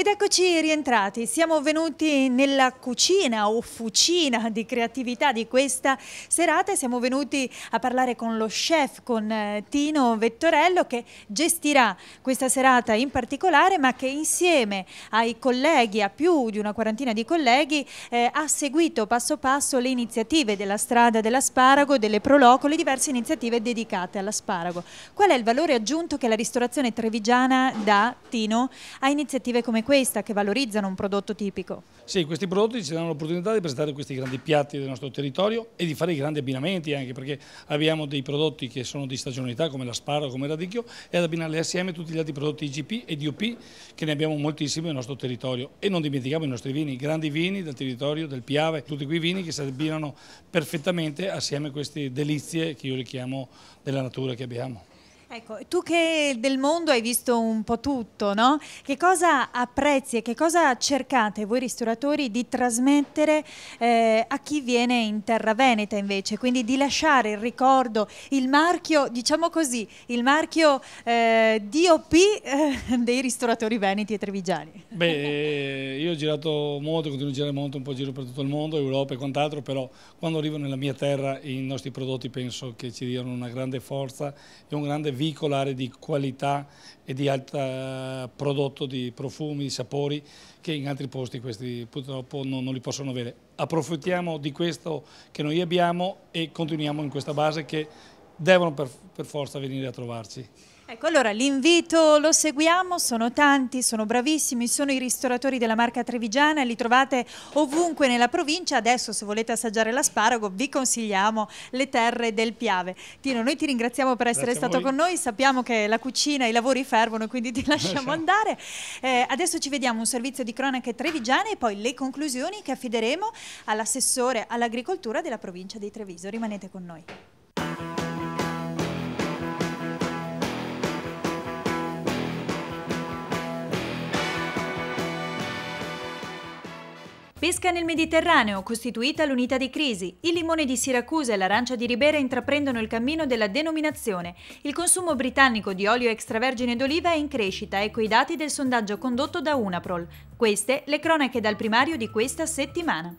Ed eccoci rientrati, siamo venuti nella cucina o fucina di creatività di questa serata e siamo venuti a parlare con lo chef, con Tino Vettorello, che gestirà questa serata in particolare, ma che insieme ai colleghi, a più di una quarantina di colleghi, ha seguito passo passo le iniziative della Strada dell'Asparago, delle Proloco, le diverse iniziative dedicate all'asparago. Qual è il valore aggiunto che la ristorazione trevigiana dà, Tino, a iniziative come questa che valorizzano un prodotto tipico? Sì, questi prodotti ci danno l'opportunità di presentare questi grandi piatti del nostro territorio e di fare i grandi abbinamenti, anche perché abbiamo dei prodotti che sono di stagionalità come l'asparago, come il radicchio, e ad abbinarli assieme tutti gli altri prodotti IGP e DOP, che ne abbiamo moltissimi nel nostro territorio. E non dimentichiamo i nostri vini, grandi vini del territorio, del Piave, tutti quei vini che si abbinano perfettamente assieme a queste delizie che io richiamo della natura che abbiamo. Ecco, tu che del mondo hai visto un po' tutto, no? Che cosa apprezzi e che cosa cercate voi ristoratori di trasmettere a chi viene in terra veneta invece? Quindi di lasciare il ricordo, il marchio, diciamo così, il marchio DOP dei ristoratori veneti e trevigiani. Beh, io ho girato molto, continuo a girare molto, un po' giro per tutto il mondo, Europa e quant'altro, però quando arrivo nella mia terra i nostri prodotti penso che ci diano una grande forza e un grande veicolare di qualità e di alto prodotto di profumi, di sapori che in altri posti questi purtroppo non li possono avere. Approfittiamo di questo che noi abbiamo e continuiamo in questa base che devono per forza venire a trovarci. Ecco, allora l'invito lo seguiamo, sono tanti, sono bravissimi, sono i ristoratori della marca trevigiana, li trovate ovunque nella provincia. Adesso se volete assaggiare l'asparago vi consigliamo le terre del Piave. Tino, noi ti ringraziamo per essere stato con noi, sappiamo che la cucina, i lavori fervono, quindi ti lasciamo andare. Adesso ci vediamo un servizio di cronache trevigiane e poi le conclusioni che affideremo all'assessore all'agricoltura della provincia di Treviso. Rimanete con noi. Pesca nel Mediterraneo, costituita l'unità di crisi. Il limone di Siracusa e l'arancia di Ribera intraprendono il cammino della denominazione. Il consumo britannico di olio extravergine d'oliva è in crescita, ecco i dati del sondaggio condotto da Unaprol. Queste le cronache dal primario di questa settimana.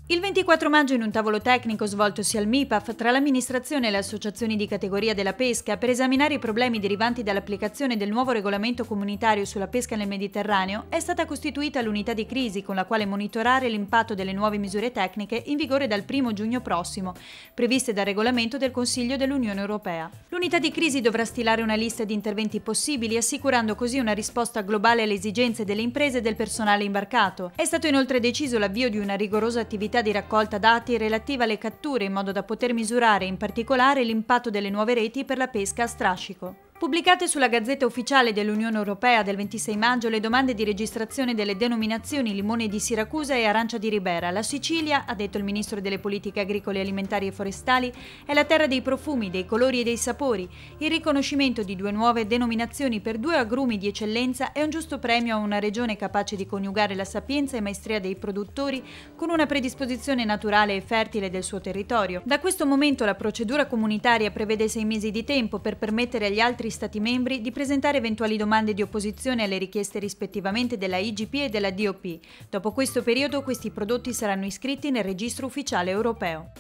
Il 24 maggio in un tavolo tecnico svoltosi al MIPAF tra l'amministrazione e le associazioni di categoria della pesca per esaminare i problemi derivanti dall'applicazione del nuovo regolamento comunitario sulla pesca nel Mediterraneo è stata costituita l'unità di crisi con la quale monitorare l'impatto delle nuove misure tecniche in vigore dal 1 giugno prossimo, previste dal regolamento del Consiglio dell'Unione Europea. L'unità di crisi dovrà stilare una lista di interventi possibili, assicurando così una risposta globale alle esigenze delle imprese e del personale imbarcato. È stato inoltre deciso l'avvio di una rigorosa attività di raccolta dati relativa alle catture in modo da poter misurare in particolare l'impatto delle nuove reti per la pesca a strascico. Pubblicate sulla Gazzetta Ufficiale dell'Unione Europea del 26 maggio le domande di registrazione delle denominazioni limone di Siracusa e arancia di Ribera. La Sicilia, ha detto il Ministro delle Politiche Agricole, Alimentari e Forestali, è la terra dei profumi, dei colori e dei sapori. Il riconoscimento di due nuove denominazioni per due agrumi di eccellenza è un giusto premio a una regione capace di coniugare la sapienza e maestria dei produttori con una predisposizione naturale e fertile del suo territorio. Da questo momento la procedura comunitaria prevede 6 mesi di tempo per permettere agli altri Stati membri di presentare eventuali domande di opposizione alle richieste rispettivamente della IGP e della DOP. Dopo questo periodo questi prodotti saranno iscritti nel registro ufficiale europeo.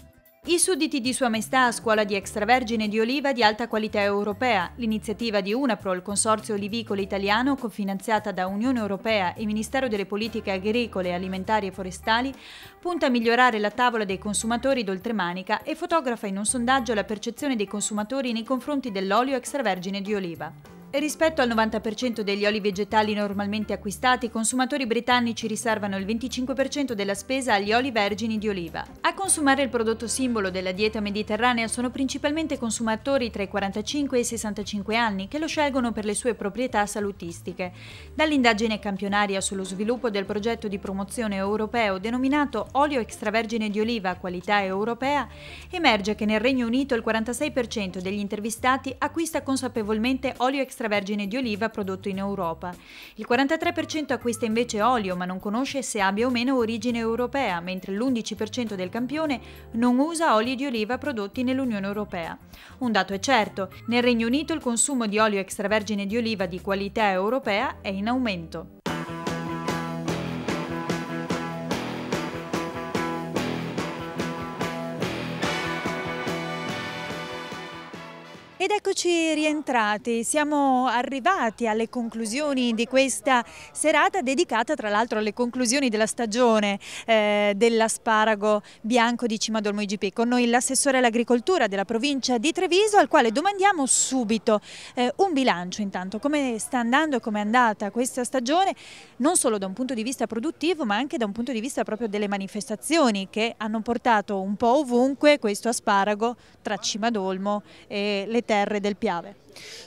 I sudditi di Sua Maestà a scuola di extravergine di oliva di alta qualità europea. L'iniziativa di Unaprol, consorzio olivicolo italiano, cofinanziata da Unione Europea e Ministero delle Politiche Agricole, Alimentari e Forestali, punta a migliorare la tavola dei consumatori d'oltremanica e fotografa in un sondaggio la percezione dei consumatori nei confronti dell'olio extravergine di oliva. Rispetto al 90% degli oli vegetali normalmente acquistati, i consumatori britannici riservano il 25% della spesa agli oli vergini di oliva. A consumare il prodotto simbolo della dieta mediterranea sono principalmente consumatori tra i 45 e i 65 anni che lo scelgono per le sue proprietà salutistiche. Dall'indagine campionaria sullo sviluppo del progetto di promozione europeo denominato Olio extravergine di oliva qualità europea, emerge che nel Regno Unito il 46% degli intervistati acquista consapevolmente olio extravergine extravergine di oliva prodotto in Europa. Il 43% acquista invece olio ma non conosce se abbia o meno origine europea, mentre l'11% del campione non usa oli di oliva prodotti nell'Unione Europea. Un dato è certo, nel Regno Unito il consumo di olio extravergine di oliva di qualità europea è in aumento. Ed eccoci rientrati, siamo arrivati alle conclusioni di questa serata dedicata tra l'altro alle conclusioni della stagione dell'asparago bianco di Cimadolmo IGP. Con noi l'assessore all'agricoltura della provincia di Treviso, al quale domandiamo subito un bilancio intanto, come sta andando e come è andata questa stagione, non solo da un punto di vista produttivo ma anche da un punto di vista proprio delle manifestazioni che hanno portato un po' ovunque questo asparago tra Cimadolmo e le terre del Piave.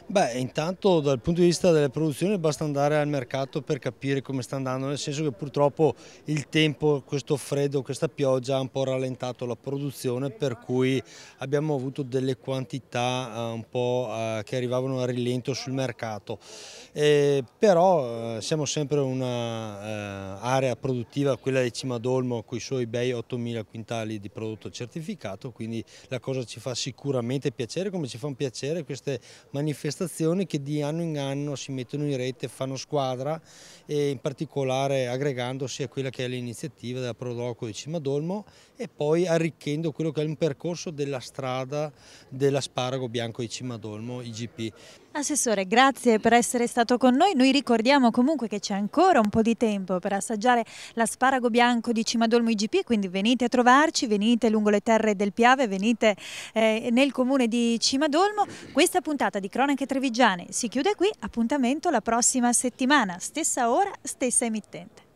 Beh, intanto dal punto di vista delle produzioni basta andare al mercato per capire come sta andando, nel senso che purtroppo il tempo, questo freddo, questa pioggia ha un po' rallentato la produzione, per cui abbiamo avuto delle quantità un po' che arrivavano a rilento sul mercato. Però siamo sempre una area produttiva, quella di Cimadolmo, con i suoi bei 8.000 quintali di prodotto certificato, quindi la cosa ci fa sicuramente piacere, come ci fanno piacere queste manifestazioni che di anno in anno si mettono in rete, fanno squadra, e in particolare aggregandosi a quella che è l'iniziativa della Prodoco di Cimadolmo e poi arricchendo quello che è un percorso della strada dell'asparago bianco di Cimadolmo IGP. Assessore, grazie per essere stato con noi. Noi ricordiamo comunque che c'è ancora un po' di tempo per assaggiare l'asparago bianco di Cimadolmo IGP, quindi venite a trovarci, venite lungo le terre del Piave, venite nel comune di Cimadolmo. Questa puntata di Cronache Trevigiane si chiude qui, appuntamento la prossima settimana, stessa ora, stessa emittente.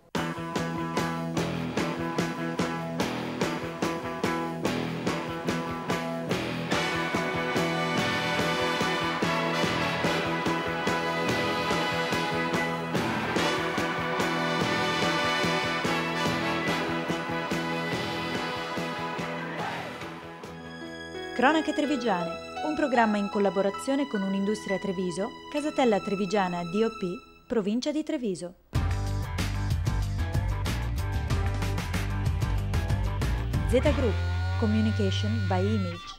Cronache Trevigiane, un programma in collaborazione con Un'Industria Treviso, Casatella Trevigiana DOP, provincia di Treviso. Z Group, Communication by Image.